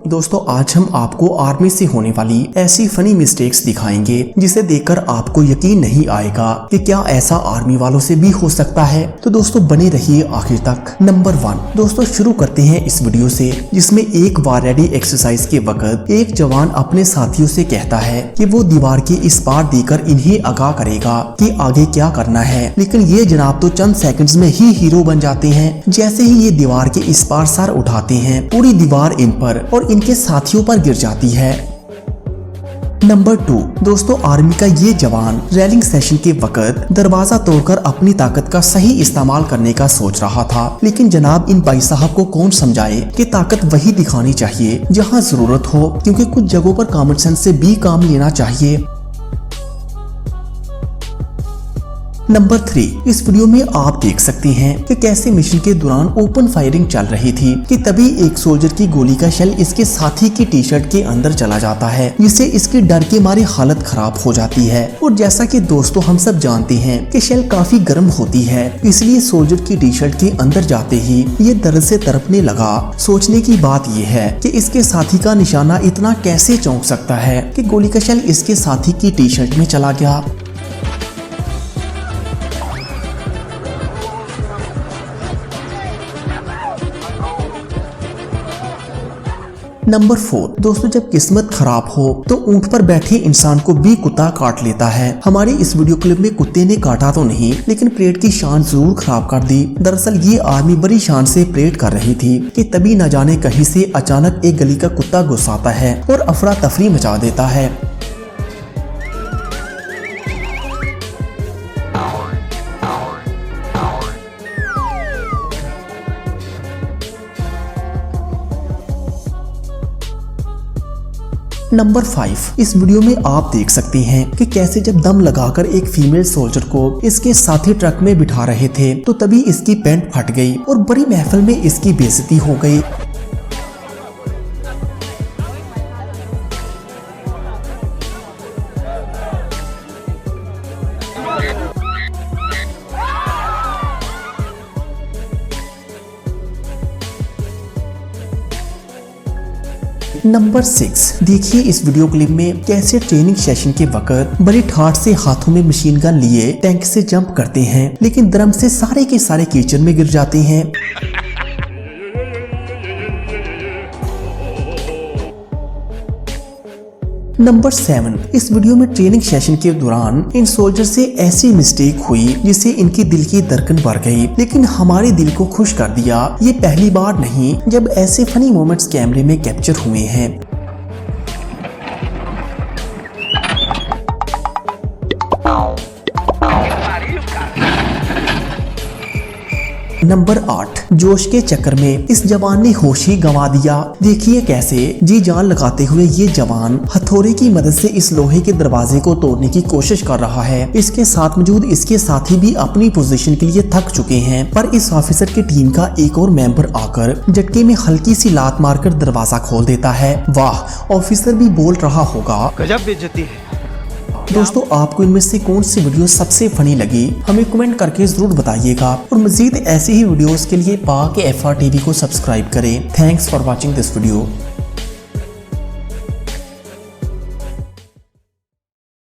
दोस्तों आज हम आपको आर्मी से होने वाली ऐसी फनी मिस्टेक्स दिखाएंगे जिसे देखकर आपको यकीन नहीं आएगा कि क्या ऐसा आर्मी वालों से भी हो सकता है। तो दोस्तों बने रहिए आखिर तक। नंबर 1 दोस्तों शुरू करते हैं इस वीडियो से, जिसमें एक वार रेडी एक्सरसाइज के वक्त एक जवान अपने साथियों से कहता है कि वो दीवार के इस पार देकर इन्हें आगाह करेगा कि आगे क्या करना है, लेकिन ये जनाब तो चंद सेकंड्स में ही हीरो बन जाते हैं। जैसे ही ये दीवार के इस पार सर उठाते हैं, पूरी दीवार इन पर और इनके साथियों पर गिर जाती है। नंबर 2 दोस्तों आर्मी का ये जवान रेलिंग सेशन के वक्त दरवाजा तोड़कर अपनी ताकत का सही इस्तेमाल करने का सोच रहा था, लेकिन जनाब इन भाई साहब को कौन समझाए कि ताकत वही दिखानी चाहिए जहां जरूरत हो, क्योंकि कुछ जगहों पर कॉमन सेंस से भी काम लेना चाहिए। नंबर 3 इस वीडियो में आप देख सकते हैं कि कैसे मिशन के दौरान ओपन फायरिंग चल रही थी कि तभी एक सोल्जर की गोली का शेल इसके साथी की टी शर्ट के अंदर चला जाता है, जिससे इसकी डर के मारे हालत खराब हो जाती है। और जैसा कि दोस्तों हम सब जानते हैं कि शेल काफी गर्म होती है, इसलिए सोल्जर की टी शर्ट के अंदर जाते ही ये दर्द से तड़पने लगा। सोचने की बात यह है कि इसके साथी का निशाना इतना कैसे चौंक सकता है कि गोली का शेल इसके साथी की टी शर्ट में चला गया। नंबर 4 दोस्तों जब किस्मत खराब हो तो ऊंट पर बैठे इंसान को भी कुत्ता काट लेता है। हमारे इस वीडियो क्लिप में कुत्ते ने काटा तो नहीं, लेकिन परेड की शान जरूर खराब कर दी। दरअसल ये आर्मी बड़ी शान से परेड कर रही थी कि तभी न जाने कहीं से अचानक एक गली का कुत्ता घुस आता है और अफरा तफरी मचा देता है। नंबर 5 इस वीडियो में आप देख सकते हैं कि कैसे जब दम लगाकर एक फीमेल सोल्जर को इसके साथी ट्रक में बिठा रहे थे तो तभी इसकी पैंट फट गई और बड़ी महफिल में इसकी बेइज्जती हो गई। नंबर 6 देखिए इस वीडियो क्लिप में कैसे ट्रेनिंग सेशन के वक्त बड़ी ठाठ से हाथों में मशीन गन लिए टैंक से जंप करते हैं, लेकिन दरम से सारे के सारे कीचड़ में गिर जाते हैं। नंबर 7 इस वीडियो में ट्रेनिंग सेशन के दौरान इन सोल्जर से ऐसी मिस्टेक हुई जिससे इनकी दिल की धड़कन बढ़ गई, लेकिन हमारे दिल को खुश कर दिया। ये पहली बार नहीं जब ऐसे फनी मोमेंट्स कैमरे में कैप्चर हुए हैं। नंबर 8 जोश के चक्कर में इस जवान ने होश ही गंवा दिया। देखिए कैसे जी जान लगाते हुए ये जवान हथौड़े की मदद से इस लोहे के दरवाजे को तोड़ने की कोशिश कर रहा है। इसके साथ मौजूद इसके साथी भी अपनी पोजीशन के लिए थक चुके हैं, पर इस ऑफिसर की टीम का एक और मेंबर आकर झटके में हल्की सी लात मारकर दरवाजा खोल देता है। वाह, ऑफिसर भी बोल रहा होगा गजब बेइज्जती है। दोस्तों आपको इनमें से कौन सी वीडियो सबसे फनी लगी हमें कमेंट करके जरूर बताइएगा, और मजीद ऐसी ही वीडियोस के लिए पाक FR TV को सब्सक्राइब करें। Thanks for watching this video.